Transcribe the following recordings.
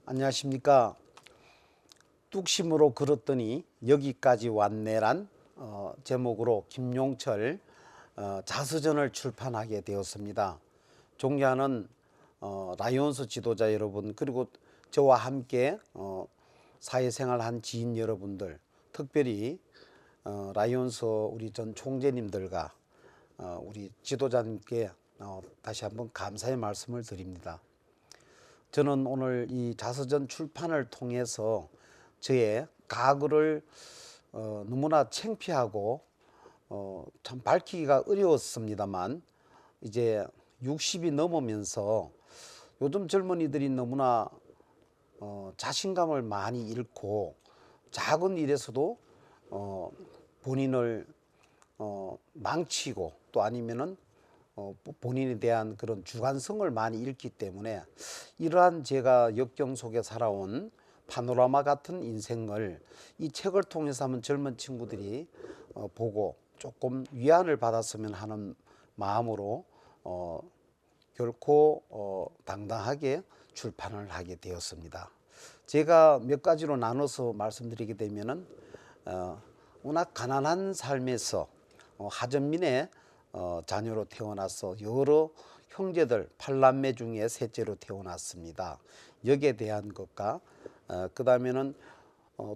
안녕하십니까. 뚝심으로 걸었더니 여기까지 왔네란 제목으로 김용철 자서전을 출판하게 되었습니다. 존경하는 라이온스 지도자 여러분, 그리고 저와 함께 사회생활한 지인 여러분들, 특별히 라이온스 우리 전 총재님들과 우리 지도자님께 다시 한번 감사의 말씀을 드립니다. 저는 오늘 이 자서전 출판을 통해서 저의 과거를 너무나 창피하고 참 밝히기가 어려웠습니다만, 이제 60이 넘으면서 요즘 젊은이들이 너무나 자신감을 많이 잃고 작은 일에서도 본인을 망치고 또 아니면은 본인에 대한 그런 주관성을 많이 잃기 때문에, 이러한 제가 역경 속에 살아온 파노라마 같은 인생을 이 책을 통해서 한번 젊은 친구들이 보고 조금 위안을 받았으면 하는 마음으로 결코 당당하게 출판을 하게 되었습니다. 제가 몇 가지로 나눠서 말씀드리게 되면은 워낙 가난한 삶에서 하전민의 자녀로 태어나서 여러 형제들 8남매 중에 셋째로 태어났습니다. 여기에 대한 것과 그 다음에는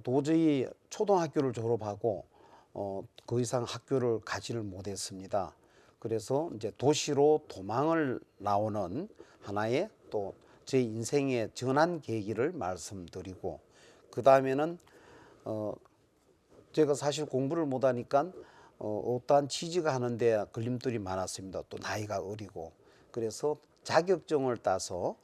도저히 초등학교를 졸업하고 그 이상 학교를 가지를 못했습니다. 그래서 이제 도시로 도망을 나오는 하나의 또 제 인생의 전환 계기를 말씀드리고, 그 다음에는 제가 사실 공부를 못하니까 어떠한 취직을 하는데 걸림돌이 많았습니다. 또 나이가 어리고, 그래서 자격증을 따서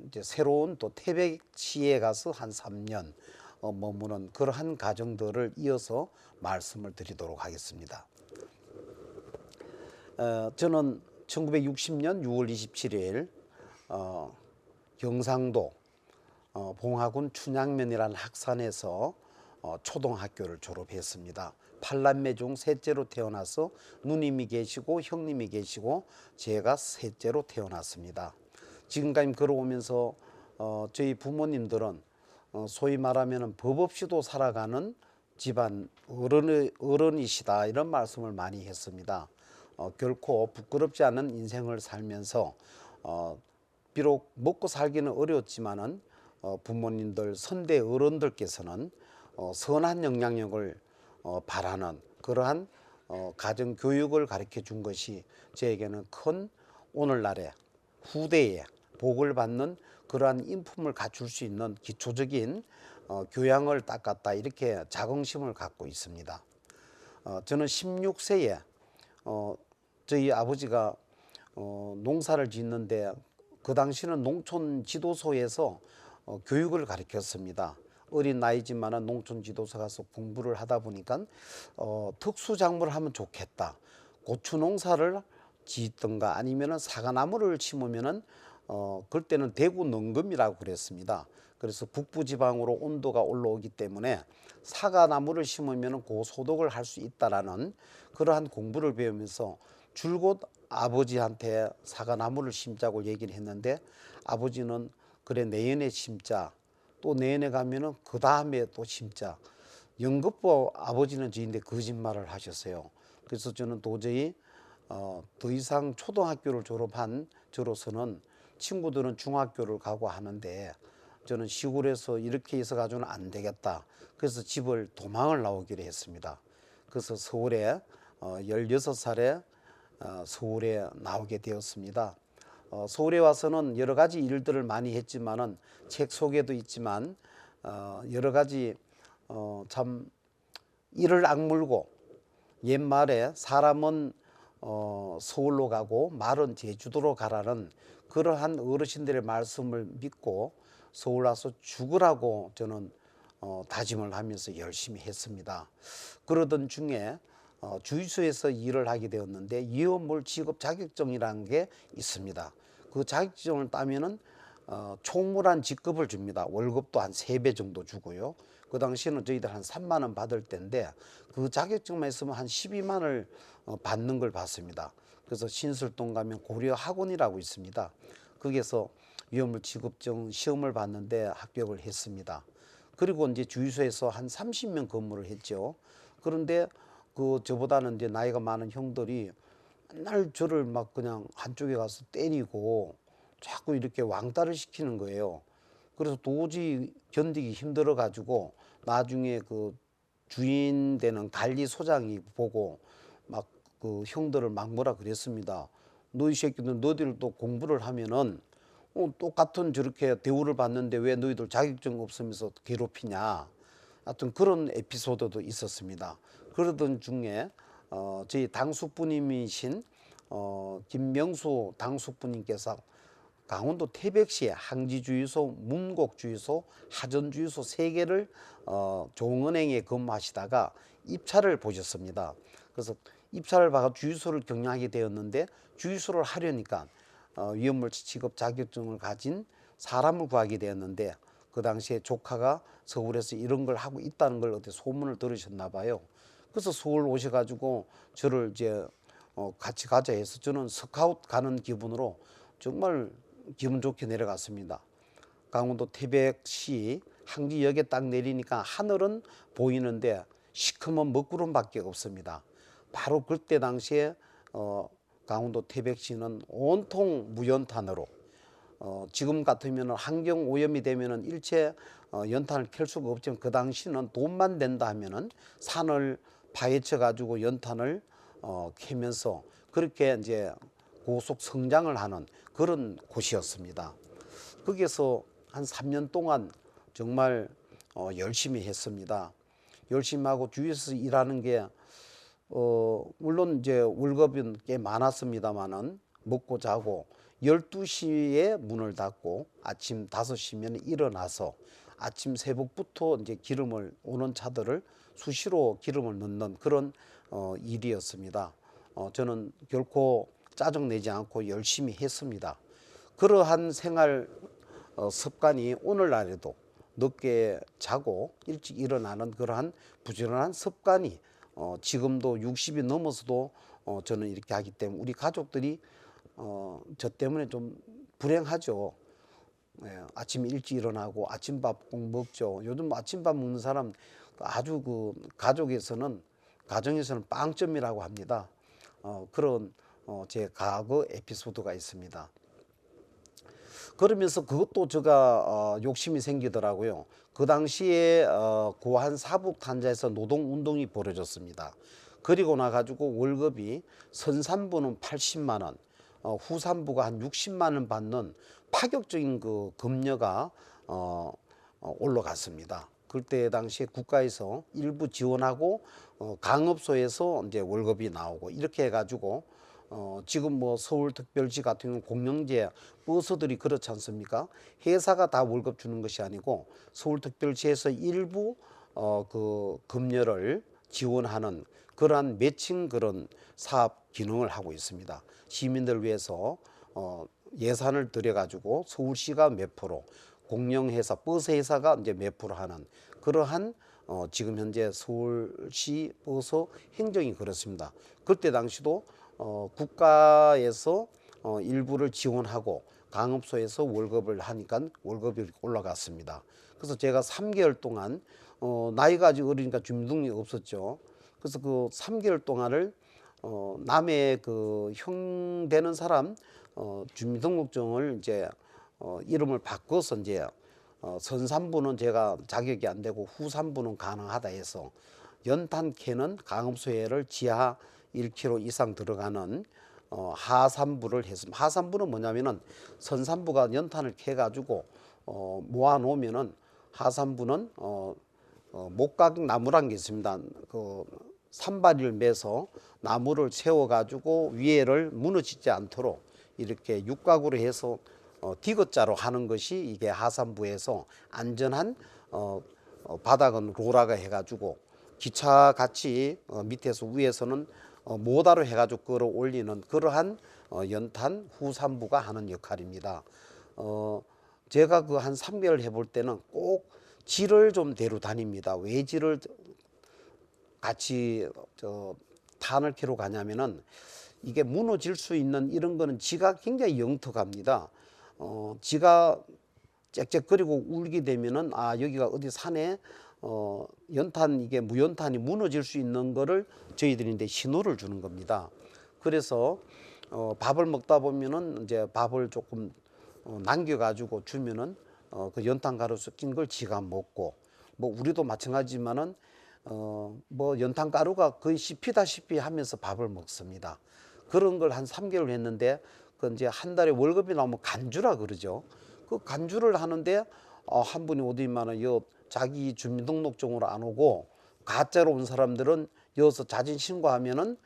이제 새로운 또 태백시에 가서 한 3년 머무는 그러한 과정들을 이어서 말씀을 드리도록 하겠습니다. 저는 1960년 6월 27일 경상도 봉화군 춘향면이라는 학산에서 초등학교를 졸업했습니다. 8남매 중 셋째로 태어나서 누님이 계시고 형님이 계시고 제가 셋째로 태어났습니다. 지금까지 걸어오면서 저희 부모님들은 소위 말하면 법 없이도 살아가는 집안 어른이시다, 이런 말씀을 많이 했습니다. 결코 부끄럽지 않은 인생을 살면서 비록 먹고 살기는 어려웠지만은 부모님들 선대 어른들께서는 선한 영향력을 바라는 그러한 가정 교육을 가르쳐 준 것이 저에게는 큰 오늘날의 후대에 복을 받는 그러한 인품을 갖출 수 있는 기초적인 교양을 닦았다, 이렇게 자긍심을 갖고 있습니다. 저는 16세에 저희 아버지가 농사를 짓는데, 그 당시는 농촌 지도소에서 교육을 가르쳤습니다. 어린 나이지만 농촌 지도소 가서 공부를 하다 보니까 특수 작물을 하면 좋겠다. 고추 농사를 짓든가 아니면은 사과나무를 심으면은 그때는 대구 능금이라고 그랬습니다. 그래서 북부 지방으로 온도가 올라오기 때문에 사과나무를 심으면은 고소득을 할 수 있다라는 그러한 공부를 배우면서 줄곧 아버지한테 사과나무를 심자고 얘기를 했는데, 아버지는 그래 내년에 심자, 또 내년에 가면은 그 다음에 또 심자, 연급보 아버지는 저인데 거짓말을 하셨어요. 그래서 저는 도저히 더 이상 초등학교를 졸업한 저로서는, 친구들은 중학교를 가고 하는데 저는 시골에서 이렇게 있어 가지고는 안 되겠다. 그래서 집을 도망을 나오기로 했습니다. 그래서 서울에 16살에 서울에 나오게 되었습니다. 서울에 와서는 여러 가지 일들을 많이 했지만은, 책 속에도 있지만 여러 가지 참 이를 악물고, 옛말에 사람은 서울로 가고 말은 제주도로 가라는 그러한 어르신들의 말씀을 믿고 서울 와서 죽으라고 저는 다짐을 하면서 열심히 했습니다. 그러던 중에 주유소에서 일을 하게 되었는데, 이어물 직업 자격증이라는 게 있습니다. 그 자격증을 따면은 총무란 직급을 줍니다. 월급도 한 3배 정도 주고요. 그 당시에는 저희들 한 3만 원 받을 때인데, 그 자격증만 있으면 한 12만을 받는 걸 봤습니다. 그래서 신설동 가면 고려학원이라고 있습니다. 거기에서 위험물 취급증 시험을 봤는데 합격을 했습니다. 그리고 이제 주유소에서 한 30년 근무를 했죠. 그런데 그 저보다는 이제 나이가 많은 형들이 맨날 저를 막 그냥 한쪽에 가서 때리고 자꾸 이렇게 왕따를 시키는 거예요. 그래서 도저히 견디기 힘들어 가지고 나중에 그 주인 되는 관리소장이 보고 막 그 형들을 막 뭐라 그랬습니다. 너희 새끼들 너희들도 공부를 하면은 똑같은 저렇게 대우를 받는데 왜 너희들 자격증 없으면서 괴롭히냐. 하여튼 그런 에피소드도 있었습니다. 그러던 중에 저희 당숙부님이신 김명수 당숙부님께서 강원도 태백시에 항지주유소, 문곡주유소, 하전주유소 3개를 종은행에 근무하시다가 입찰을 보셨습니다. 그래서 입찰을 받아 주유소를 경영하게 되었는데 주유소를 하려니까 위험물 취급 자격증을 가진 사람을 구하게 되었는데 그 당시에 조카가 서울에서 이런 걸 하고 있다는 걸 어디 소문을 들으셨나 봐요. 그래서 서울 오셔가지고 저를 이제 같이 가자 해서 저는 스카웃 가는 기분으로 정말 기분 좋게 내려갔습니다. 강원도 태백시 항지역에 딱 내리니까 하늘은 보이는데 시커먼 먹구름밖에 없습니다. 바로 그때 당시에 강원도 태백시는 온통 무연탄으로 지금 같으면 환경 오염이 되면은 일체 연탄을 켤 수가 없지만 그 당시는 돈만 된다 하면은 산을 파헤쳐 가지고 연탄을 캐면서 그렇게 이제 고속 성장을 하는 그런 곳이었습니다. 거기에서 한 3년 동안 정말 열심히 했습니다. 열심히 하고 주위에서 일하는 게 물론 이제 월급은 꽤 많았습니다만은 먹고 자고 12시에 문을 닫고 아침 5시면 일어나서 아침 새벽부터 이제 기름을 오는 차들을 수시로 기름을 넣는 그런 일이었습니다. 저는 결코 짜증내지 않고 열심히 했습니다. 그러한 생활 습관이 오늘날에도 늦게 자고 일찍 일어나는 그러한 부지런한 습관이 지금도 60이 넘어서도 저는 이렇게 하기 때문에 우리 가족들이 저 때문에 좀 불행하죠. 예, 아침 일찍 일어나고 아침밥 꼭 먹죠. 요즘 아침밥 먹는 사람 아주 그 가정에서는 빵점이라고 합니다. 그런 제 과거 에피소드가 있습니다. 그러면서 그것도 제가 욕심이 생기더라고요. 그 당시에 고한 사북 탄자에서 노동 운동이 벌어졌습니다. 그리고 나 가지고 월급이 선산부는 80만 원, 후산부가 한 60만 원 받는 파격적인 그 급여가 올라갔습니다. 그때 당시에 국가에서 일부 지원하고 강업소에서 이제 월급이 나오고 이렇게 해가지고 지금 뭐 서울특별시 같은 경우는 공영제 버스들이 그렇지 않습니까? 회사가 다 월급 주는 것이 아니고 서울특별시에서 일부 그 급여를 지원하는 그러한 매칭 그런 사업 기능을 하고 있습니다. 시민들 위해서 예산을 들여 가지고 서울시가 몇 프로, 공영회사 버스 회사가 이제 몇 프로 하는 그러한 지금 현재 서울시 버스 행정이 그렇습니다. 그때 당시도 국가에서 일부를 지원하고 강업소에서 월급을 하니까 월급이 올라갔습니다. 그래서 제가 3개월 동안 나이가 아직 어리니까 주민등록이 없었죠. 그래서 그 3개월 동안을 남의 그 형 되는 사람 주민등록증을 이제 이름을 바꿔서 이제 선산부는 제가 자격이 안 되고 후산부는 가능하다 해서 연탄캐는 강업소에를 지하 1km 이상 들어가는 하산부를 했습니다. 하산부는 뭐냐면은 선산부가 연탄을 캐 가지고 모아 놓으면은 하산부는 목각 나무란 게 있습니다. 그 산발이를 매서 나무를 세워 가지고 위에를 무너지지 않도록 이렇게 육각으로 해서 디귿자로 하는 것이 이게 하산부에서 안전한 바닥은 로라가 해가지고 기차 같이 밑에서 위에서는 모다로 해가지고 끌어올리는 그러한 연탄 후산부가 하는 역할입니다. 제가 그 한 3개월 해볼 때는 꼭 지를 좀 데려 다닙니다. 왜 지를 같이 탄을 캐러 가냐면은 이게 무너질 수 있는 이런 거는 지가 굉장히 영특합니다. 지가 짹짹거리고 울게 되면은 여기가 어디 산에 연탄 이게 무연탄이 무너질 수 있는 거를 저희들이 이제 신호를 주는 겁니다. 그래서 밥을 먹다 보면은 이제 밥을 조금 남겨 가지고 주면은 그 연탄 가루 섞인 걸 지가 먹고, 뭐 우리도 마찬가지지만은 뭐 연탄 가루가 거의 씹히다시피 하면서 밥을 먹습니다. 그런 걸 한 3개월 했는데 그 이제 한 달에 월급이 나오면 간주라 그러죠. 그 간주를 하는데 한 분이 오더니만은 자기 주민등록증으로 안 오고 가짜로 온 사람들은 여기서 자진 신고하면은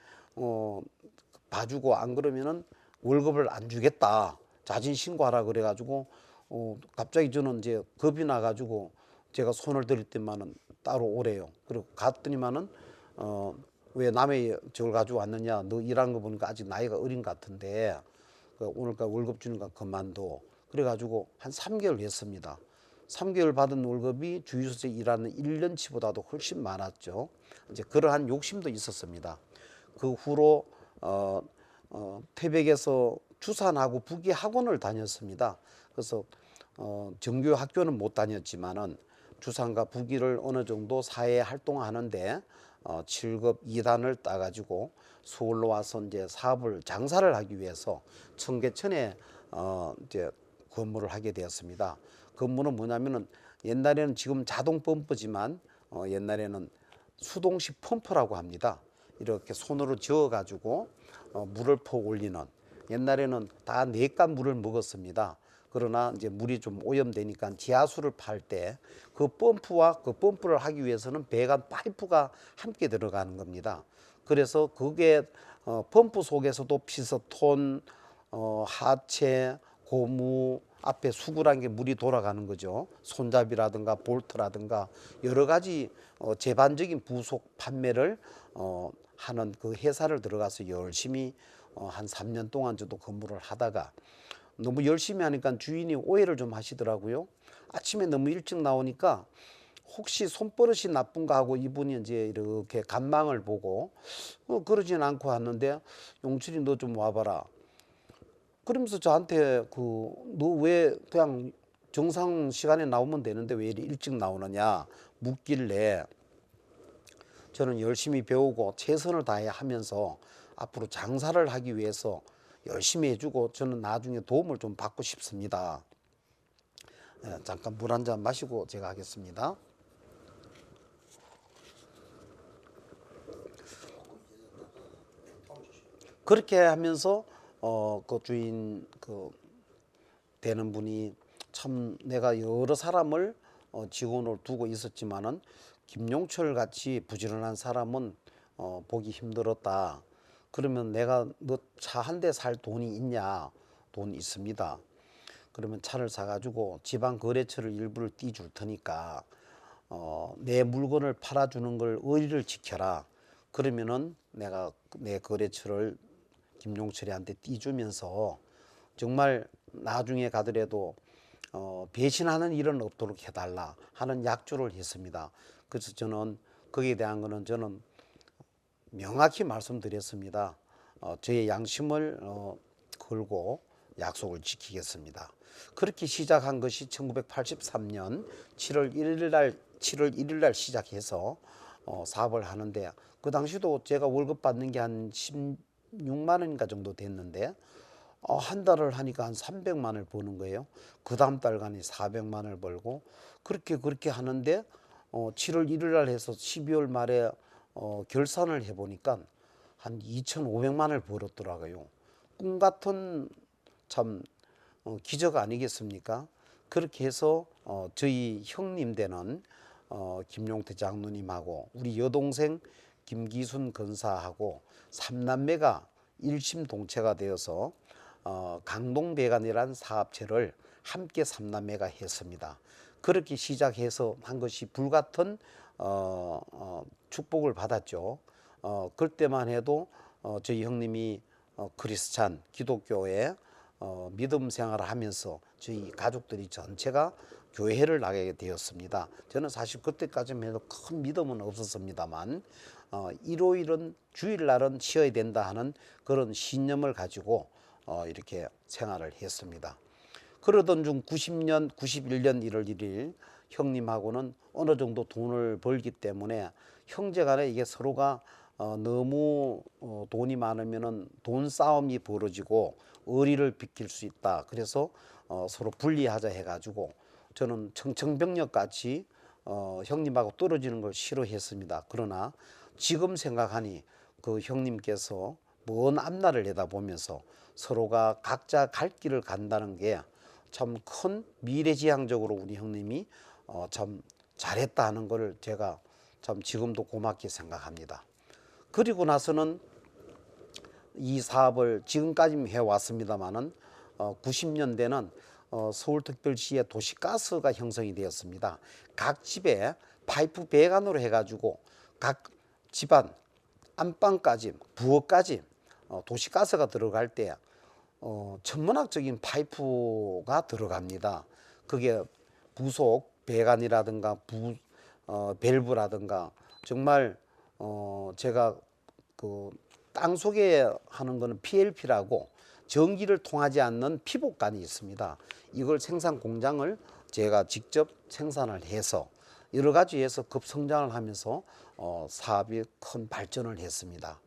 봐주고, 안 그러면은 월급을 안 주겠다. 자진 신고하라 그래가지고 갑자기 저는 이제 겁이 나가지고 제가 손을 들일 때만은 따로 오래요. 그리고 갔더니만은 왜 남의 저걸 가지고 왔느냐, 너 일하는 거 보니까 아직 나이가 어린 것 같은데 오늘까지 월급 주니까 그만둬. 그래가지고 한 3개월 했습니다. 3개월 받은 월급이 주유소에서 일하는 1년치보다도 훨씬 많았죠. 이제 그러한 욕심도 있었습니다. 그 후로 태백에서 주산하고 부기 학원을 다녔습니다. 그래서 정규 학교는 못 다녔지만은 주산과 부기를 어느 정도 사회 활동하는데 7급 2단을 따가지고 서울로 와서 이제 사업을 장사를 하기 위해서 청계천에 이제 근무를 하게 되었습니다. 근무는 뭐냐면은 옛날에는 지금 자동 펌프지만 옛날에는 수동식 펌프라고 합니다. 이렇게 손으로 저어 가지고 물을 퍼 올리는, 옛날에는 다 내값 물을 먹었습니다. 그러나 이제 물이 좀 오염되니까 지하수를 팔 때 그 펌프와 그 펌프를 하기 위해서는 배관 파이프가 함께 들어가는 겁니다. 그래서 그게 펌프 속에서도 피스톤, 하체, 고무, 앞에 수구란 게 물이 돌아가는 거죠. 손잡이라든가 볼트라든가 여러 가지 제반적인 부속 판매를 하는 그 회사를 들어가서 열심히 한 3년 동안 저도 근무를 하다가 너무 열심히 하니까 주인이 오해를 좀 하시더라고요. 아침에 너무 일찍 나오니까 혹시 손버릇이 나쁜가 하고 이분이 이제 이렇게 간망을 보고 그러진 않고 왔는데, 용철이 너 좀 와봐라. 그러면서 저한테 너 왜 그냥 정상 시간에 나오면 되는데 왜 이리 일찍 나오느냐 묻길래, 저는 열심히 배우고 최선을 다해 하면서 앞으로 장사를 하기 위해서 열심히 해주고 저는 나중에 도움을 좀 받고 싶습니다. 잠깐 물 한 잔 마시고 제가 하겠습니다. 그렇게 하면서 그 주인 되는 분이 참, 내가 여러 사람을 직원으로 두고 있었지만은 김용철 같이 부지런한 사람은 보기 힘들었다. 그러면 내가 너 차 한 대 살 돈이 있냐? 돈 있습니다. 그러면 차를 사가지고 지방 거래처를 일부를 띄줄 테니까 내 물건을 팔아주는 걸 의리를 지켜라. 그러면은 내가 내 거래처를 김용철이한테 띄주면서 정말 나중에 가더라도 배신하는 일은 없도록 해달라 하는 약조를 했습니다. 그래서 저는 거기에 대한 거는 저는 명확히 말씀드렸습니다. 저의 양심을 걸고 약속을 지키겠습니다. 그렇게 시작한 것이 1983년 7월 1일 날 시작해서 사업을 하는데, 그 당시도 제가 월급 받는 게 한 16만 원인가 정도 됐는데 한 달을 하니까 한 300만 원을 버는 거예요. 그 다음 달간에 400만 원을 벌고 그렇게 하는데 7월 1일 날 해서 12월 말에 결산을 해보니까 한 2,500만 원을 벌었더라고요. 꿈 같은 참 기적 아니겠습니까? 그렇게 해서 저희 형님 되는 김용태 장로님하고 우리 여동생 김기순 근사하고 삼남매가 일심동체가 되어서 강동배관이라는 사업체를 함께 삼남매가 했습니다. 그렇게 시작해서 한 것이 불같은 축복을 받았죠. 그때만 해도 저희 형님이 크리스찬 기독교에 믿음 생활을 하면서 저희 가족들이 전체가 교회를 나가게 되었습니다. 저는 사실 그때까지만 해도 큰 믿음은 없었습니다만 일요일은 주일날은 쉬어야 된다 하는 그런 신념을 가지고 이렇게 생활을 했습니다. 그러던 중 90년, 91년 1월 1일 형님하고는 어느 정도 돈을 벌기 때문에 형제간에 이게 서로가 너무 돈이 많으면은 돈 싸움이 벌어지고 의리를 비킬 수 있다. 그래서 서로 분리하자 해가지고 저는 청천벽력 같이 형님하고 떨어지는 걸 싫어했습니다. 그러나 지금 생각하니 그 형님께서 먼 앞날을 내다보면서 서로가 각자 갈 길을 간다는 게 참 큰 미래지향적으로 우리 형님이 참 잘했다 하는 걸 제가 참 지금도 고맙게 생각합니다. 그리고 나서는 이 사업을 지금까지 해왔습니다마는 90년대는 서울특별시의 도시가스가 형성이 되었습니다. 각 집에 파이프 배관으로 해가지고 각 집안 안방까지 부엌까지 도시가스가 들어갈 때 천문학적인 파이프가 들어갑니다. 그게 부속 배관이라든가 밸브라든가 정말 제가 그 땅속에 하는 거는 PLP라고 전기를 통하지 않는 피복관이 있습니다. 이걸 생산 공장을 제가 직접 생산을 해서 여러 가지에서 급성장을 하면서 사업이 큰 발전을 했습니다.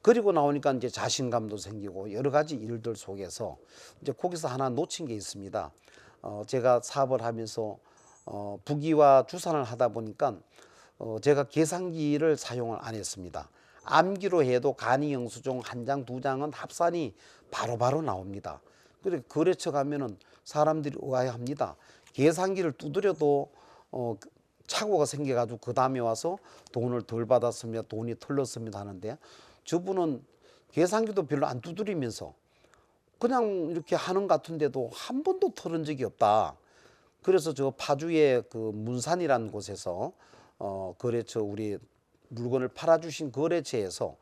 그리고 나오니까 이제 자신감도 생기고 여러 가지 일들 속에서 이제 거기서 하나 놓친 게 있습니다. 제가 사업을 하면서 부기와 주산을 하다 보니까 제가 계산기를 사용을 안 했습니다. 암기로 해도 간이 영수증 한 장, 두 장은 합산이 바로바로 나옵니다. 그래 거래처 가면은 사람들이 의아해합니다. 계산기를 두드려도 착오가 생겨가지고 그 다음에 와서 돈을 덜 받았습니다. 돈이 털렸습니다 하는데 저분은 계산기도 별로 안 두드리면서 그냥 이렇게 하는 것 같은데도 한 번도 털은 적이 없다. 그래서 저 파주의 그 문산이라는 곳에서 거래처 우리 물건을 팔아주신 거래처에서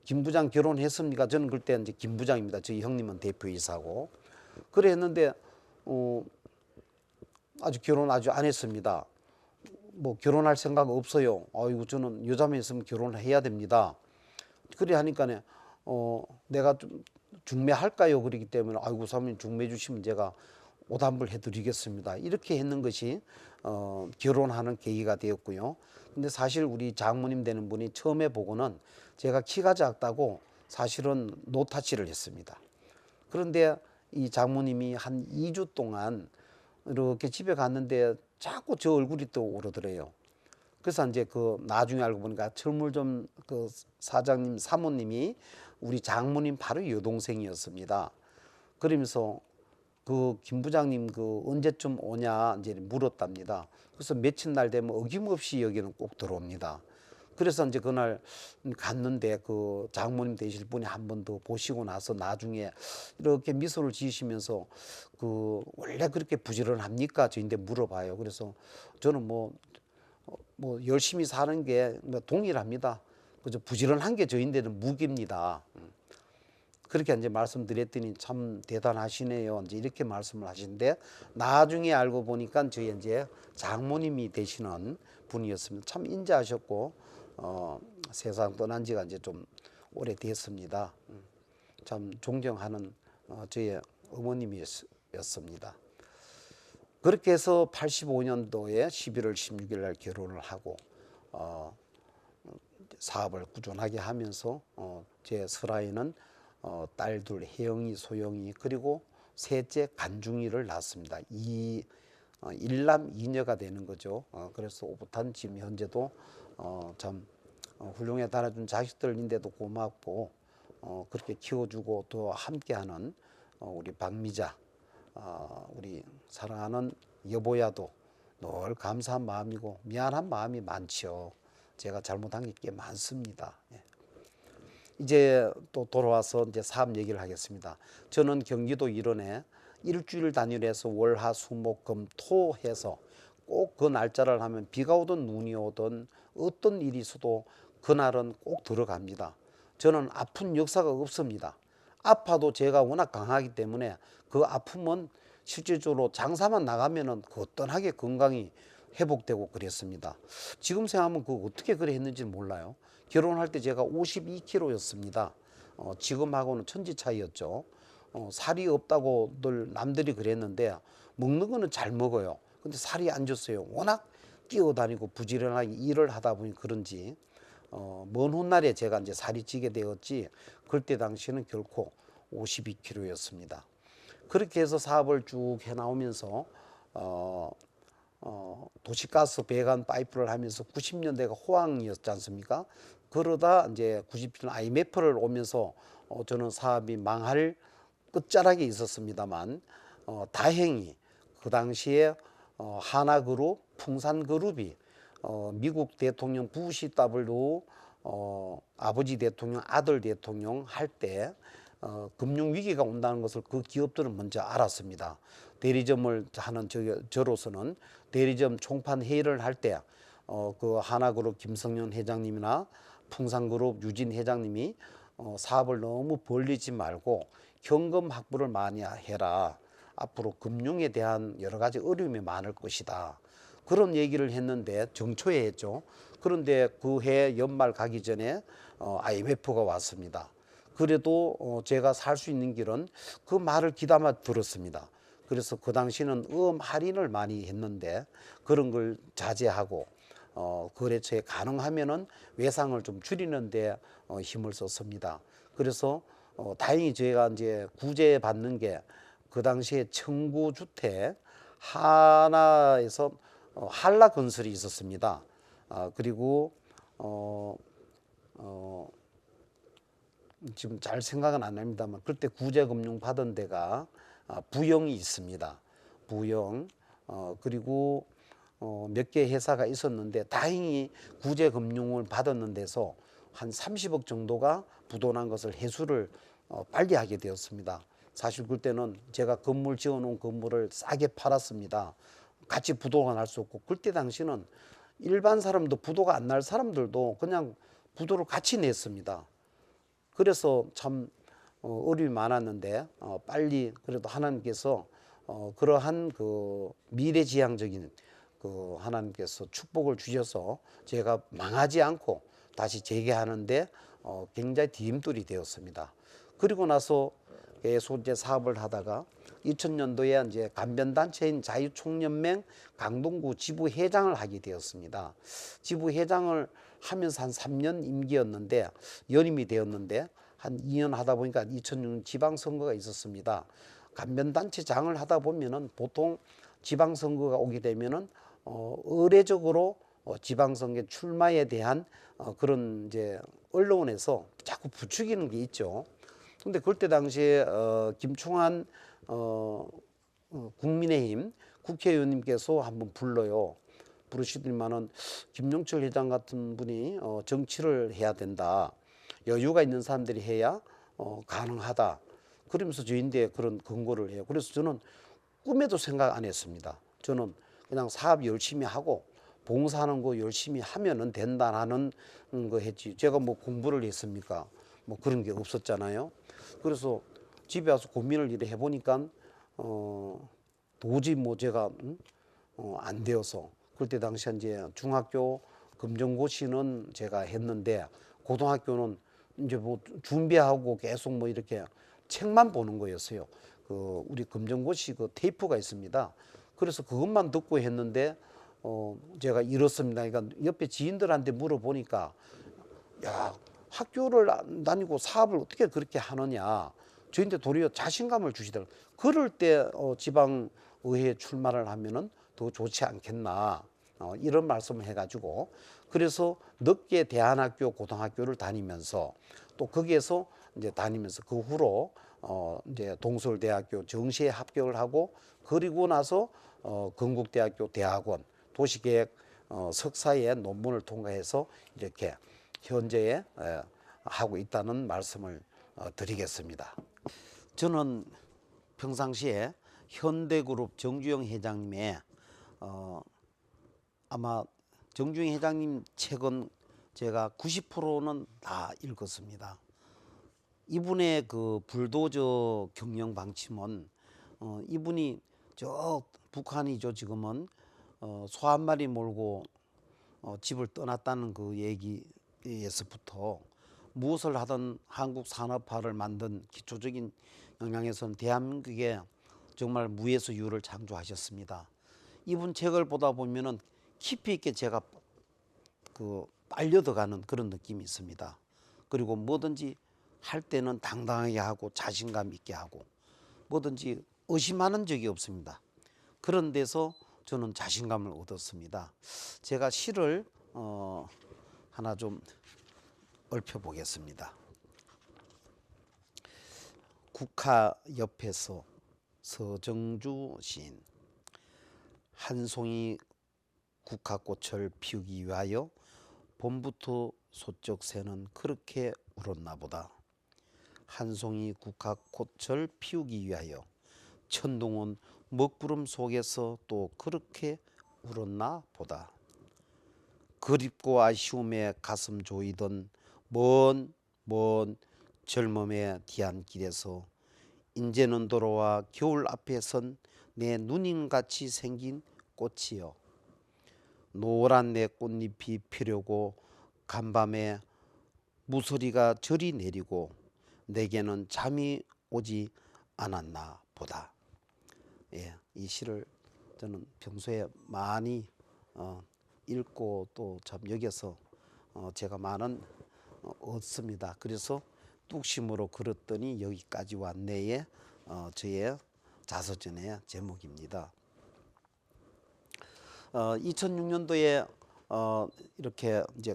김 부장 결혼했습니까? 저는 그때 이제 김 부장입니다. 저희 형님은 대표이사고. 그래 했는데 아직 결혼 아직 안 했습니다. 뭐 결혼할 생각 없어요. 아이고 저는 여자만 있으면 결혼을 해야 됩니다. 그래 하니까 내가 좀 중매할까요? 그러기 때문에 아이고 사모님 중매 주시면 제가 옷 환불 해드리겠습니다. 이렇게 했는 것이 결혼하는 계기가 되었고요. 근데 사실 우리 장모님 되는 분이 처음에 보고는 제가 키가 작다고 사실은 노타치를 했습니다. 그런데 이 장모님이 한 2주 동안 이렇게 집에 갔는데 자꾸 저 얼굴이 또 오르더래요. 그래서 이제 그 나중에 알고 보니까 철물점 그 사장님 사모님이 우리 장모님 바로 여동생이었습니다. 그러면서 그 김 부장님 그 언제쯤 오냐 이제 물었답니다. 그래서 며칠 날 되면 어김없이 여기는 꼭 들어옵니다. 그래서 이제 그날 갔는데 그 장모님 되실 분이 한 번 더 보시고 나서 나중에 이렇게 미소를 지으시면서 그 원래 그렇게 부지런합니까? 저인데 물어봐요. 그래서 저는 뭐 열심히 사는 게 동일합니다. 그저 부지런한 게 저인데는 무기입니다. 그렇게 이제 말씀드렸더니 참 대단하시네요. 이제 이렇게 말씀을 하시는데 나중에 알고 보니까 저희 이제 장모님이 되시는 분이었습니다. 참 인자하셨고 세상 떠난 지가 이제 좀 오래됐습니다. 참 존경하는 저의 어머님이었습니다. 그렇게 해서 85년도에 11월 16일 날 결혼을 하고 사업을 꾸준하게 하면서 제 설아이는 딸 둘 혜영이, 소영이 그리고 셋째 간중이를 낳았습니다. 일남 이녀가 되는 거죠. 그래서 오붓한 지금 현재도 참 훌륭해 달아준 자식들인데도 고맙고 그렇게 키워주고 또 함께하는 우리 박미자 우리 사랑하는 여보야도 늘 감사한 마음이고 미안한 마음이 많죠. 제가 잘못한 게 꽤 많습니다. 이제 또 돌아와서 이제 사업 얘기를 하겠습니다. 저는 경기도 일원에 일주일 단위로해서 월, 화, 수, 목, 금, 토 해서 꼭 그 날짜를 하면 비가 오든 눈이 오든 어떤 일이 있어도 그날은 꼭 들어갑니다. 저는 아픈 역사가 없습니다. 아파도 제가 워낙 강하기 때문에 그 아픔은 실질적으로 장사만 나가면은 거뜬하게 건강이 회복되고 그랬습니다. 지금 생각하면 그 어떻게 그래 했는지 몰라요. 결혼할 때 제가 52kg였습니다. 지금하고는 천지 차이였죠. 살이 없다고들 남들이 그랬는데 먹는 거는 잘 먹어요. 근데 살이 안 쪘어요. 워낙 뛰어다니고 부지런하게 일을 하다 보니 그런지 먼 훗날에 제가 이제 살이 찌게 되었지 그때 당시에는 결코 52kg였습니다. 그렇게 해서 사업을 쭉 해나오면서 도시가스 배관 파이프를 하면서 90년대가 호황이었지 않습니까? 그러다 이제 97년 IMF를 오면서 저는 사업이 망할 끝자락에 있었습니다만 다행히 그 당시에 하나그룹, 풍산그룹이 미국 대통령 부시 W 아버지 대통령, 아들 대통령 할 때 금융 위기가 온다는 것을 그 기업들은 먼저 알았습니다. 대리점을 하는 저로서는 대리점 총판 회의를 할 때 그 하나그룹 김성년 회장님이나 풍산그룹 유진 회장님이 사업을 너무 벌리지 말고 현금 확보를 많이 해라. 앞으로 금융에 대한 여러 가지 어려움이 많을 것이다. 그런 얘기를 했는데 정초에 했죠. 그런데 그 해 연말 가기 전에 IMF가 왔습니다. 그래도 제가 살 수 있는 길은 그 말을 귀담아 들었습니다. 그래서 그 당시는 할인을 많이 했는데 그런 걸 자제하고 거래처에 가능하면은 외상을 좀 줄이는데 힘을 썼습니다. 그래서 다행히 저희가 이제 구제 받는 게 그 당시에 청구 주택 하나에서 한라건설이 있었습니다. 그리고 지금 잘 생각은 안 납니다만 그때 구제금융 받은 데가 부영이 있습니다. 부영 그리고 몇 개 회사가 있었는데 다행히 구제금융을 받았는 데서 한 30억 정도가 부도난 것을 회수를 빨리 하게 되었습니다. 사실 그때는 제가 건물 지어놓은 건물을 싸게 팔았습니다. 같이 부도가 날 수 없고 그때 당시는 일반 사람도 부도가 안 날 사람들도 그냥 부도를 같이 냈습니다. 그래서 참 어려움이 많았는데 빨리 그래도 하나님께서 그러한 그 미래지향적인 그 하나님께서 축복을 주셔서 제가 망하지 않고 다시 재개하는데 굉장히 디딤돌이 되었습니다. 그리고 나서 계속 이제 사업을 하다가 2000년도에 이제 간변단체인 자유총연맹 강동구 지부 회장을 하게 되었습니다. 지부 회장을 하면서 한 3년 임기였는데 연임이 되었는데 한 2년 하다 보니까 2006년 지방선거가 있었습니다. 간변단체장을 하다 보면은 보통 지방선거가 오게 되면은 의례적으로 지방선거 출마에 대한 그런 이제 언론에서 자꾸 부추기는 게 있죠. 근데 그때 당시에 김충한 국민의힘 국회의원님께서 한번 불러요. 부르시더니만은 김용철 회장 같은 분이 정치를 해야 된다. 여유가 있는 사람들이 해야 가능하다. 그러면서 저희인데 그런 권고를 해요. 그래서 저는 꿈에도 생각 안 했습니다. 저는 그냥 사업 열심히 하고 봉사하는 거 열심히 하면은 된다는 거 했지. 제가 뭐 공부를 했습니까? 뭐 그런 게 없었잖아요. 그래서 집에 와서 고민을 이래 해보니까 도저히 뭐 제가 안 되어서 그때 당시에 이제 중학교 검정고시는 제가 했는데 고등학교는 이제 뭐 준비하고 계속 뭐 이렇게 책만 보는 거였어요. 그 우리 검정고시 그 테이프가 있습니다. 그래서 그것만 듣고 했는데 제가 이렇습니다. 그러니까 옆에 지인들한테 물어보니까 야 학교를 안 다니고 사업을 어떻게 그렇게 하느냐. 저희한테 도리어 자신감을 주시더라고요. 그럴 때 지방의회에 출마를 하면은 더 좋지 않겠나. 이런 말씀을 해가지고 그래서 늦게 대안학교 고등학교를 다니면서 또 거기에서 이제 다니면서 그 후로 이제 동서울대학교 정시에 합격을 하고 그리고 나서 건국대학교 대학원 도시계획 석사의 논문을 통과해서 이렇게 현재에 하고 있다는 말씀을 드리겠습니다. 저는 평상시에 현대그룹 정주영 회장님의 아마 정주영 회장님 책은 제가 90%는 다 읽었습니다. 이분의 그 불도저 경영 방침은 이분이 저 북한이죠 지금은 소 한 마리 몰고 집을 떠났다는 그 얘기에서부터 무엇을 하든 한국 산업화를 만든 기초적인 영향에서는 대한민국에 정말 무에서 유를 창조하셨습니다. 이분 책을 보다 보면은 깊이 있게 제가 빨려 들어가는 그런 느낌이 있습니다. 그리고 뭐든지 할 때는 당당하게 하고 자신감 있게 하고 뭐든지 의심하는 적이 없습니다. 그런 데서 저는 자신감을 얻었습니다. 제가 시를 하나 좀 읊혀보겠습니다. 국화 옆에서 서정주 시인. 한 송이 국화꽃을 피우기 위하여 봄부터 소쩍 새는 그렇게 울었나 보다. 한 송이 국화꽃을 피우기 위하여 천둥은 먹구름 속에서 또 그렇게 울었나 보다. 그립고 아쉬움에 가슴 조이던 먼 젊음의 뒤안길에서 인제는 돌아와 겨울 앞에 선 내 누님같이 생긴 꽃이여. 노란 내 꽃잎이 피려고 간밤에 무소리가 저리 내리고 내게는 잠이 오지 않았나 보다. 예, 이 시를 저는 평소에 많이 읽고 또 참 여기서 제가 많은 얻습니다. 그래서 뚝심으로 걸었더니 여기까지 왔네의 저의 자서전의 제목입니다. 2006년도에 이렇게 이제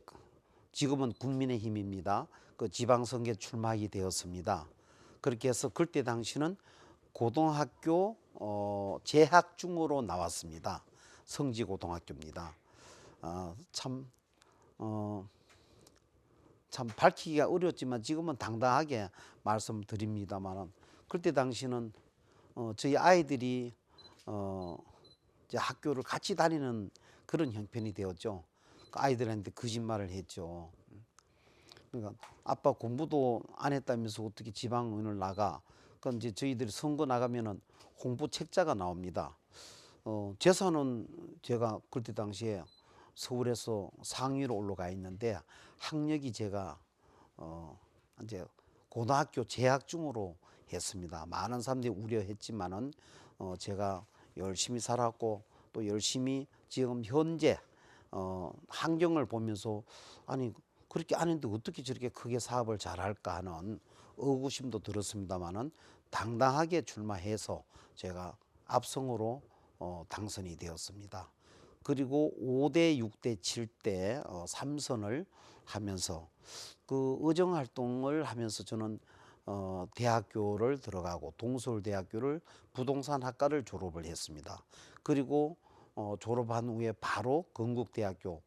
지금은 국민의힘입니다. 그 지방선거에 출마하게 되었습니다. 그렇게 해서 그때 당시는 고등학교 재학 중으로 나왔습니다. 성지고등학교입니다. 참 밝히기가 어렵지만 지금은 당당하게 말씀드립니다만 그때 당시는 저희 아이들이 이제 학교를 같이 다니는 그런 형편이 되었죠. 아이들한테 거짓말을 했죠. 그러니까 아빠 공부도 안 했다면서 어떻게 지방의원을 나가? 그러니까 이제 저희들이 선거 나가면은 홍보 책자가 나옵니다. 재산은 제가 그때 당시에 서울에서 상위로 올라가 있는데 학력이 제가 이제 고등학교 재학 중으로 했습니다. 많은 사람들이 우려했지만은 제가 열심히 살았고 또 열심히 지금 현재 환경을 보면서 아니 그렇게 안 했는데 어떻게 저렇게 크게 사업을 잘할까 하는 의구심도 들었습니다만은 당당하게 출마해서 제가 압승으로 당선이 되었습니다. 그리고 5대, 6대, 7대 3선을 하면서 그 의정 활동을 하면서 저는 대학교를 들어가고 동서울대학교를 부동산학과를 졸업을 했습니다. 그리고 졸업한 후에 바로 건국대학교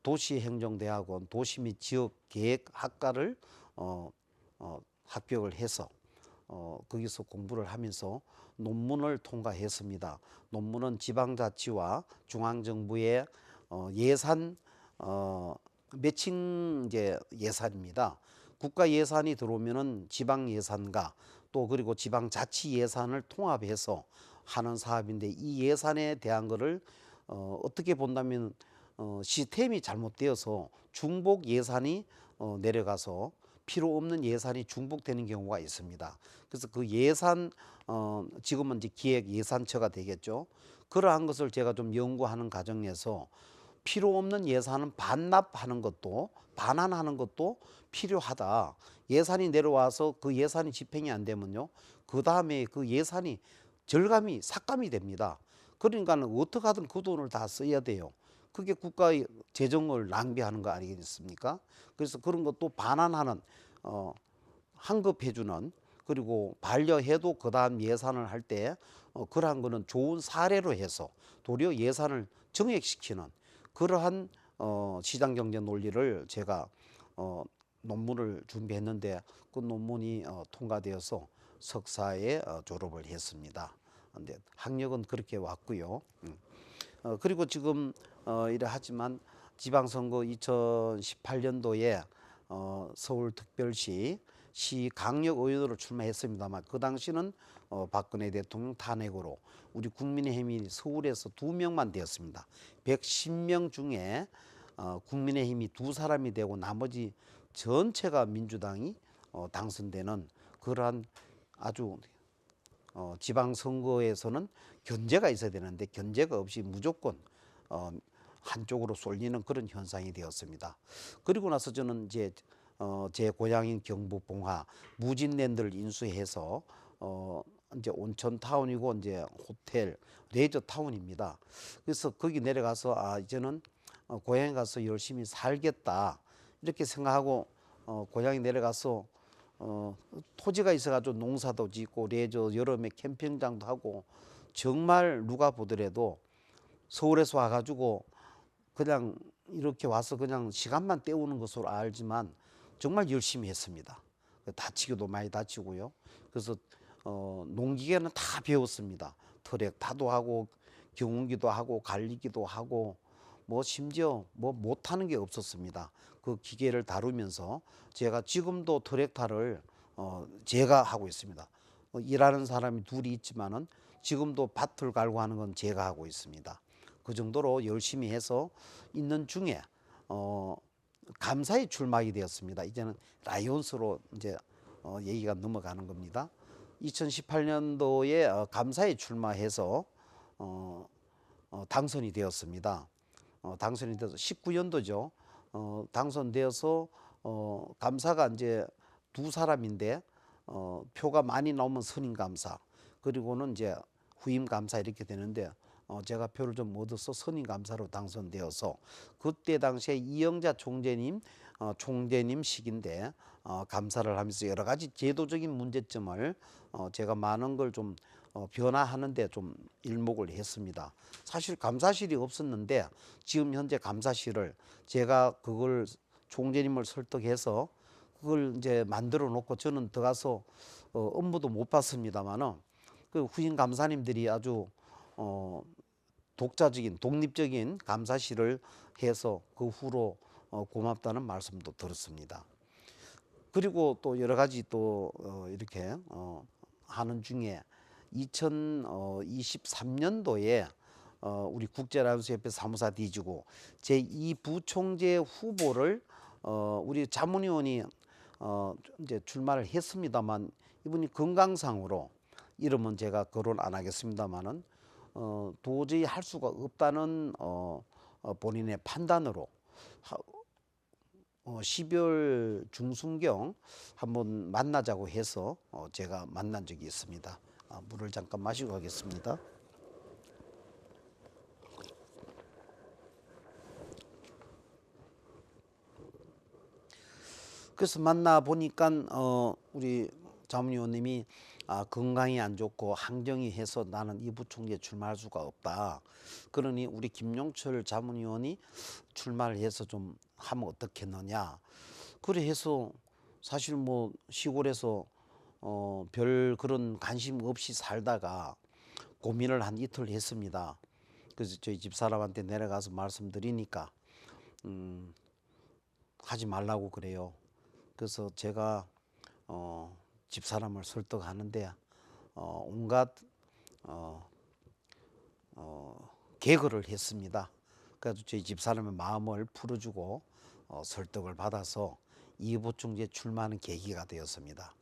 도시행정대학원 도시 및 지역계획학과를 합격을 해서 거기서 공부를 하면서 논문을 통과했습니다. 논문은 지방자치와 중앙정부의 예산 매칭 이제 예산입니다. 국가 예산이 들어오면은 지방 예산과 또 그리고 지방자치 예산을 통합해서 하는 사업인데 이 예산에 대한 거를 어떻게 본다면 시스템이 잘못되어서 중복 예산이 내려가서 필요 없는 예산이 중복되는 경우가 있습니다. 그래서 그 예산 지금은 이제 기획 예산처가 되겠죠. 그러한 것을 제가 좀 연구하는 과정에서 필요 없는 예산은 반납하는 것도 반환하는 것도 필요하다. 예산이 내려와서 그 예산이 집행이 안 되면요. 그 다음에 그 예산이 절감이 삭감이 됩니다. 그러니까 어떻게 하든 그 돈을 다 써야 돼요. 그게 국가의 재정을 낭비하는 거 아니겠습니까? 그래서 그런 것도 반환하는 환급해주는 그리고 반려해도 그 다음 예산을 할 때 그러한 거는 좋은 사례로 해서 도리어 예산을 정액시키는 그러한 시장경제 논리를 제가 논문을 준비했는데 그 논문이 통과되어서 석사에 졸업을 했습니다. 근데 학력은 그렇게 왔고요. 그리고 지금 이래 하지만 지방선거 2018년도에 서울특별시 강력의원으로 출마했습니다만 그 당시는 박근혜 대통령 탄핵으로 우리 국민의힘이 서울에서 2명만 되었습니다. 110명 중에 국민의힘이 2사람이 되고 나머지 전체가 민주당이 당선되는 그러한 아주 지방선거에서는 견제가 있어야 되는데 견제가 없이 무조건 한쪽으로 쏠리는 그런 현상이 되었습니다. 그리고 나서 저는 이제 제 고향인 경북 봉화 무진랜드를 인수해서 이제 온천 타운이고 이제 호텔 레저 타운입니다. 그래서 거기 내려가서 이제는 고향에 가서 열심히 살겠다 이렇게 생각하고 고향에 내려가서 토지가 있어가지고 농사도 짓고 레저 여름에 캠핑장도 하고 정말 누가 보더라도 서울에서 와가지고 그냥 이렇게 와서 그냥 시간만 때우는 것으로 알지만 정말 열심히 했습니다. 다치기도 많이 다치고요. 그래서 농기계는 다 배웠습니다. 트랙타도 하고 경운기도 하고 갈리기도 하고 뭐 심지어 뭐 못하는 게 없었습니다. 그 기계를 다루면서 제가 지금도 트랙타를 제가 하고 있습니다. 일하는 사람이 둘이 있지만은 지금도 밭을 갈고 하는 건 제가 하고 있습니다. 그 정도로 열심히 해서 있는 중에 감사에 출마하게 되었습니다. 이제는 라이온스로 이제 얘기가 넘어가는 겁니다. 2018년도에 감사에 출마해서 당선이 되었습니다. 당선이 돼서 19년도죠. 당선되어서 감사가 이제 두 사람인데 표가 많이 나오면 선임 감사 그리고는 이제 후임 감사 이렇게 되는데 제가 표를 좀 얻어서 선임 감사로 당선되어서 그때 당시에 이영자 총재님 총재님 시기인데 감사를 하면서 여러 가지 제도적인 문제점을 제가 많은 걸 좀 변화하는데 좀 일목을 했습니다. 사실 감사실이 없었는데 지금 현재 감사실을 제가 그걸 총재님을 설득해서 그걸 이제 만들어 놓고 저는 들어가서 업무도 못 봤습니다만은 그 후임 감사님들이 아주 독자적인 독립적인 감사실을 해서 그 후로 고맙다는 말씀도 들었습니다. 그리고 또 여러 가지 또 이렇게 하는 중에 2023년도에 우리 국제라이온스협회 사무사 뒤지고 제2부총재 후보를 우리 자문위원이 이제 출마를 했습니다만 이분이 건강상으로 이름은 제가 거론 안 하겠습니다만은 도저히 할 수가 없다는 본인의 판단으로 12월 중순경 한번 만나자고 해서 제가 만난 적이 있습니다. 물을 잠깐 마시고 가겠습니다. 그래서 만나 보니까 우리 자문위원님이 건강이 안 좋고 항정이 해서 나는 이 부총재 출마할 수가 없다. 그러니 우리 김용철 자문위원이 출마를 해서 좀 하면 어떻겠느냐. 그래 해서 사실 뭐 시골에서 별 그런 관심 없이 살다가 고민을 한 이틀 했습니다. 그래서 저희 집사람한테 내려가서 말씀드리니까 하지 말라고 그래요. 그래서 제가 집사람을 설득하는데 온갖 개거를 했습니다. 그래서 저희 집사람의 마음을 풀어주고 설득을 받아서 이부총재 출마하는 계기가 되었습니다.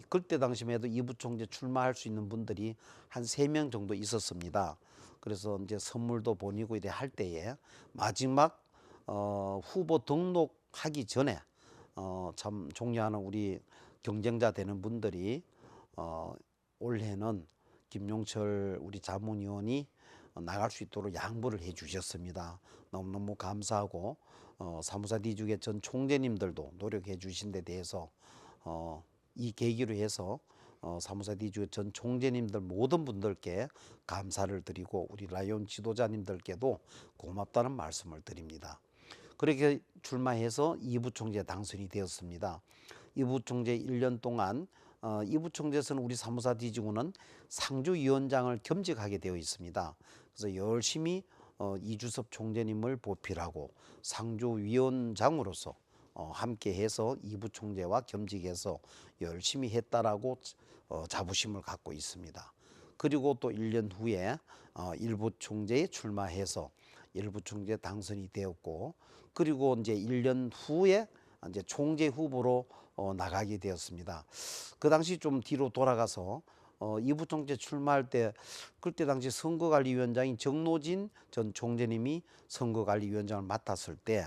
그때 당시만 해도 이부총재 출마할 수 있는 분들이 한 3명 정도 있었습니다. 그래서 이제 선물도 보내고 이래 할 때에 마지막 후보 등록하기 전에 참 존경하는 우리 경쟁자 되는 분들이 올해는 김용철 우리 자문위원이 나갈 수 있도록 양보를 해 주셨습니다. 너무너무 감사하고 사무사 뒤죽의 전 총재님들도 노력해 주신 데 대해서 이 계기로 해서 사무사 뒤죽의 전 총재님들 모든 분들께 감사를 드리고 우리 라이온 지도자님들께도 고맙다는 말씀을 드립니다. 그렇게 출마해서 이부총재 당선이 되었습니다. 이부총재 1년 동안 이부총재에서는 우리 사무사 뒤지고는 상주위원장을 겸직하게 되어 있습니다. 그래서 열심히 이주섭 총재님을 보필하고 상주위원장으로서 함께해서 이부총재와 겸직해서 열심히 했다라고 자부심을 갖고 있습니다. 그리고 또 1년 후에 일부총재에 출마해서 일부총재 당선이 되었고 그리고 이제 1년 후에 이제 총재 후보로 나가게 되었습니다. 그 당시 좀 뒤로 돌아가서 이부총재 출마할 때 그때 당시 선거관리위원장인 정노진 전 총재님이 선거관리위원장을 맡았을 때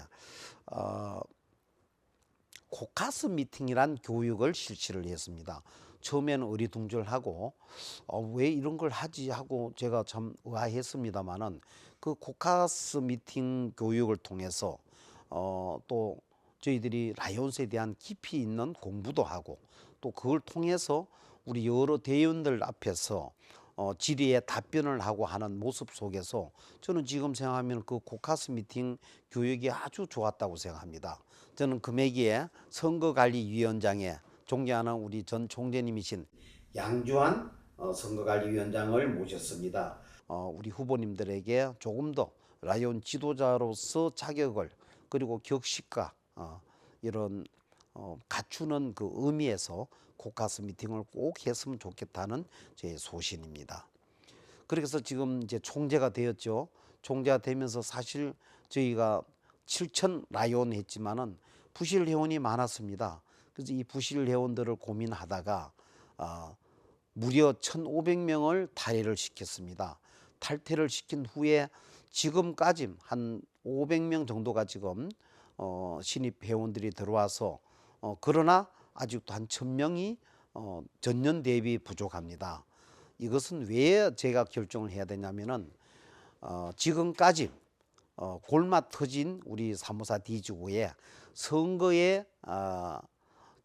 코카스 미팅이란 교육을 실시를 했습니다. 처음에는 어리둥절하고 왜 이런 걸 하지 하고 제가 참 의아했습니다만은 그 코카스 미팅 교육을 통해서 또 저희들이 라이온스에 대한 깊이 있는 공부도 하고 또 그걸 통해서 우리 여러 대의원들 앞에서 질의에 답변을 하고 하는 모습 속에서 저는 지금 생각하면 그 코카스 미팅 교육이 아주 좋았다고 생각합니다. 저는 금액기에 선거관리위원장에 존경하는 우리 전 총재님이신 양주한 선거관리위원장을 모셨습니다. 우리 후보님들에게 조금 더 라이온 지도자로서 자격을 그리고 격식과 이런 갖추는 그 의미에서 코카스 미팅을 꼭 했으면 좋겠다는 제 소신입니다. 그래서 지금 이제 총재가 되었죠. 총재가 되면서 사실 저희가 7천 라이온 했지만은 부실 회원이 많았습니다. 그래서 이 부실 회원들을 고민하다가 무려 1,500명을 탈퇴를 시켰습니다. 탈퇴를 시킨 후에 지금까지 한 500명 정도가 지금 신입 회원들이 들어와서 그러나 아직도 한 1,000명이 전년 대비 부족합니다. 이것은 왜 제가 결정을 해야 되냐면은 지금까지 골마 터진 우리 사무사 D지구에 선거에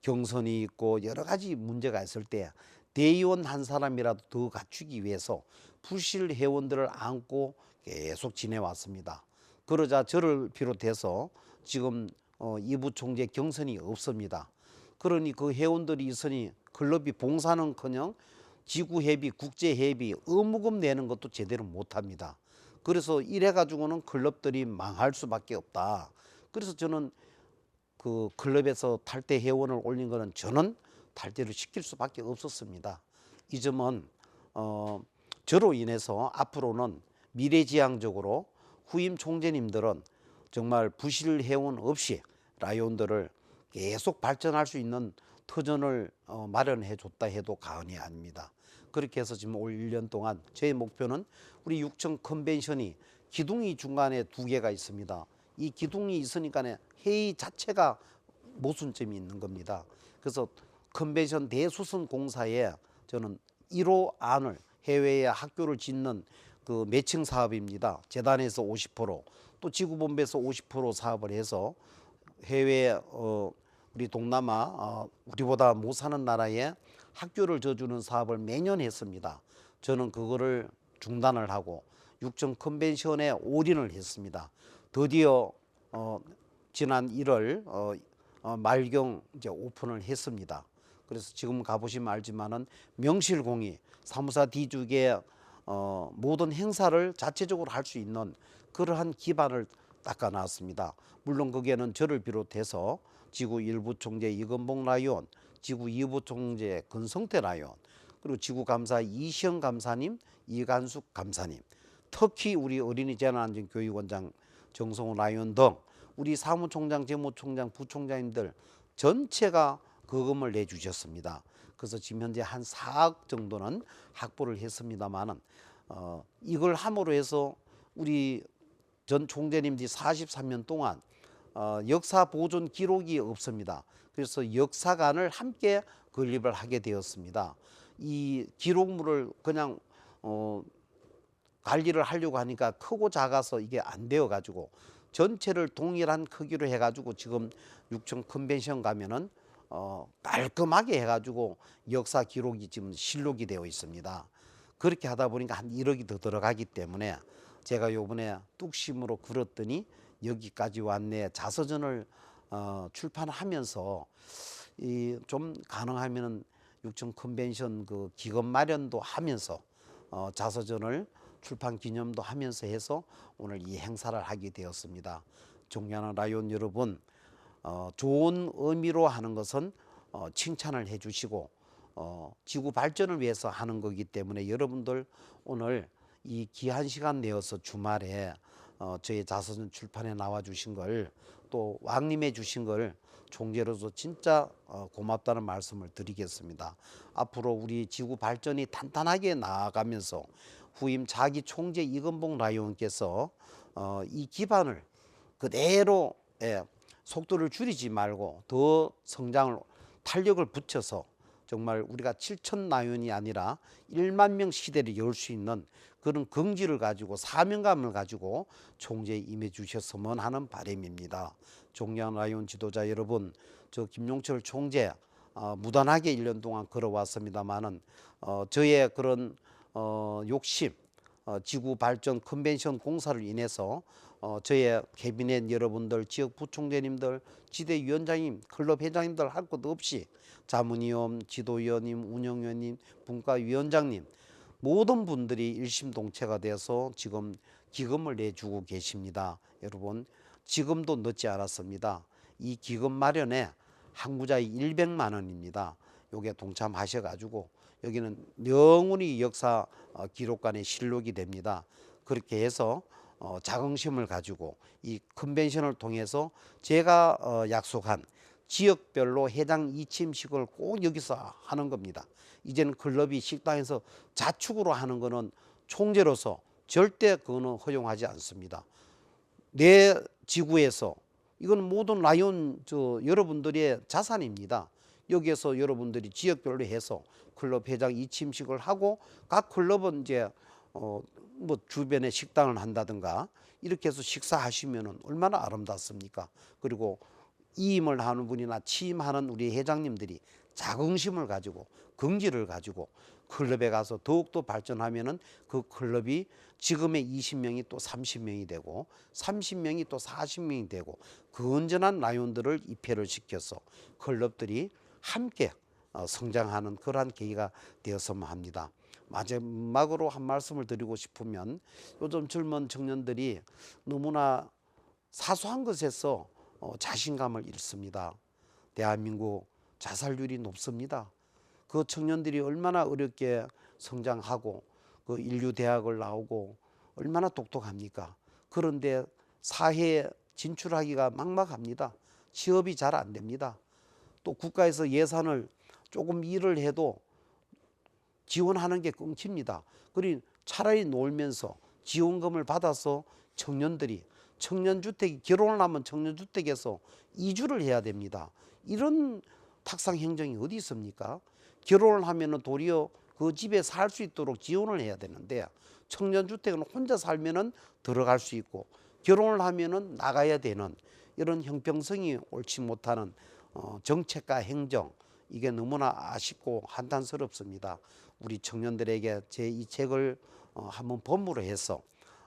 경선이 있고 여러 가지 문제가 있을 때 대의원 한 사람이라도 더 갖추기 위해서 부실 회원들을 안고 계속 지내왔습니다. 그러자 저를 비롯해서 지금 이부총재 경선이 없습니다. 그러니 그 회원들이 있으니 클럽이 봉사는커녕 지구회비, 국제회비, 의무금 내는 것도 제대로 못합니다. 그래서 이래 가지고는 클럽들이 망할 수밖에 없다. 그래서 저는 그 클럽에서 탈퇴 회원을 올린 거는 저는 탈퇴를 시킬 수밖에 없었습니다. 이 점은 저로 인해서 앞으로는 미래지향적으로 후임 총재님들은 정말 부실 회원 없이 라이온들을 계속 발전할 수 있는 터전을 마련해 줬다 해도 과언이 아닙니다. 그렇게 해서 지금 올 1년 동안 저의 목표는 우리 육청 컨벤션이 기둥이 중간에 2개가 있습니다. 이 기둥이 있으니까 회의 자체가 모순점이 있는 겁니다. 그래서 컨벤션 대수선 공사에 저는 1호 안을 해외에 학교를 짓는 그 매칭 사업입니다. 재단에서 50%또 지구본부에서 50% 사업을 해서 해외 우리 동남아 우리보다 못 사는 나라에 학교를 져주는 사업을 매년 했습니다. 저는 그거를 중단을 하고 육청 컨벤션에 올인을 했습니다. 드디어 지난 1월 말경 이제 오픈을 했습니다. 그래서 지금 가보시면 알지만은 명실공히 사무사 D주의 모든 행사를 자체적으로 할 수 있는 그러한 기반을 닦아놨습니다. 물론 거기에는 저를 비롯해서 지구 1부 총재 이건봉 라이온, 지구 2부 총재 건성태 라이온, 그리고 지구 감사 이시영 감사님, 이간숙 감사님, 특히 우리 어린이 재난안전교육원장 정성호 라이온 등 우리 사무총장, 재무총장, 부총장님들 전체가 거금을 내주셨습니다. 그래서 지금 현재 한 4억 정도는 확보를 했습니다만은 이걸 함으로 해서 우리 전 총재님들이 43년 동안 역사 보존 기록이 없습니다. 그래서 역사관을 함께 건립을 하게 되었습니다. 이 기록물을 그냥 관리를 하려고 하니까 크고 작아서 이게 안 되어 가지고 전체를 동일한 크기로 해 가지고 지금 육청 컨벤션 가면은 깔끔하게 해 가지고 역사 기록이 지금 실록이 되어 있습니다. 그렇게 하다 보니까 한 1억이 더 들어가기 때문에 제가 요번에 뚝심으로 걸었더니 여기까지 왔네. 자서전을 출판하면서 좀 가능하면은 육청 컨벤션 그 기금 마련도 하면서 자서전을 출판 기념도 하면서 해서 오늘 이 행사를 하게 되었습니다. 존경하는 라이온 여러분, 좋은 의미로 하는 것은 칭찬을 해주시고 지구 발전을 위해서 하는 거기 때문에 여러분들 오늘 이 귀한 시간 내어서 주말에 저희 자서전 출판에 나와 주신 걸, 또 왕님해 주신 걸 총재로서 진짜 고맙다는 말씀을 드리겠습니다. 앞으로 우리 지구 발전이 탄탄하게 나아가면서 후임 차기 총재 이건복 라이온께서 이 기반을 그대로, 속도를 줄이지 말고 더 성장을, 탄력을 붙여서 정말 우리가 7천 라이온이 아니라 1만 명 시대를 열 수 있는 그런 긍지를 가지고 사명감을 가지고 총재에 임해 주셨으면 하는 바람입니다. 존경하는 라이온 지도자 여러분, 저 김용철 총재 무단하게 1년 동안 걸어왔습니다마는 저의 그런 욕심, 지구 발전 컨벤션 공사를 인해서 저의 캐비넷 여러분들, 지역 부총재님들, 지대위원장님, 클럽 회장님들 할 것 없이 자문위원, 지도위원님, 운영위원님, 분과위원장님 모든 분들이 일심동체가 돼서 지금 기금을 내주고 계십니다. 여러분, 지금도 늦지 않았습니다. 이 기금 마련에 항구자의 100만 원입니다. 요게 동참하셔가지고 여기는 영원히 역사 기록관의 실록이 됩니다. 그렇게 해서 자긍심을 가지고 이 컨벤션을 통해서 제가 약속한 지역별로 회장 이침식을 꼭 여기서 하는 겁니다. 이제는 클럽이 식당에서 자축으로 하는 거는 총재로서 절대 그거는 허용하지 않습니다. 내 지구에서 이건 모든 라이온 여러분들의 자산입니다. 여기에서 여러분들이 지역별로 해서 클럽 회장 이침식을 하고 각 클럽은 이제 뭐 주변에 식당을 한다든가 이렇게 해서 식사하시면은 얼마나 아름답습니까? 그리고 이임을 하는 분이나 취임하는 우리 회장님들이 자긍심을 가지고 긍지를 가지고 클럽에 가서 더욱더 발전하면은 그 클럽이 지금의 20명이 또 30명이 되고 30명이 또 40명이 되고 건전한 라이온들을 입회를 시켜서 클럽들이 함께 성장하는 그러한 계기가 되었으면 합니다. 마지막으로 한 말씀을 드리고 싶으면 요즘 젊은 청년들이 너무나 사소한 것에서 자신감을 잃습니다. 대한민국 자살률이 높습니다. 그 청년들이 얼마나 어렵게 성장하고 그 인류대학을 나오고 얼마나 똑똑합니까? 그런데 사회에 진출하기가 막막합니다. 취업이 잘 안 됩니다. 또 국가에서 예산을 조금 일을 해도 지원하는 게 끊깁니다. 그리 차라리 놀면서 지원금을 받아서 청년들이 청년주택, 결혼을 하면 청년주택에서 이주를 해야 됩니다. 이런 탁상 행정이 어디 있습니까? 결혼을 하면은 도리어 그 집에 살 수 있도록 지원을 해야 되는데 청년주택은 혼자 살면은 들어갈 수 있고 결혼을 하면은 나가야 되는 이런 형평성이 옳지 못하는 정책과 행정, 이게 너무나 아쉽고 한탄스럽습니다. 우리 청년들에게 제 이 책을 한번 본무로 해서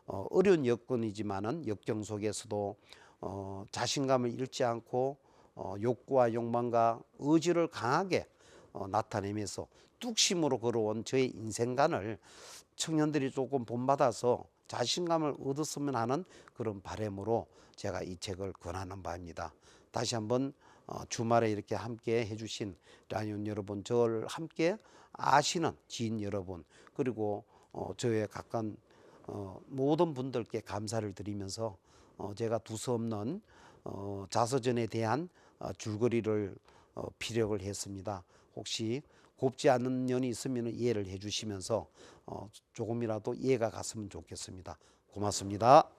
어려운 여건이지만은 역경 속에서도 자신감을 잃지 않고 욕구와 욕망과 의지를 강하게 나타내면서 뚝심으로 걸어온 저의 인생관을 청년들이 조금 본받아서 자신감을 얻었으면 하는 그런 바람으로 제가 이 책을 권하는 바입니다. 다시 한번 주말에 이렇게 함께 해주신 라이온 여러분, 저를 함께 아시는 지인 여러분, 그리고 저의 가까운 모든 분들께 감사를 드리면서 제가 두서없는 자서전에 대한 줄거리를 피력을 했습니다. 혹시 곱지 않은 면이 있으면 이해를 해주시면서 조금이라도 이해가 갔으면 좋겠습니다. 고맙습니다.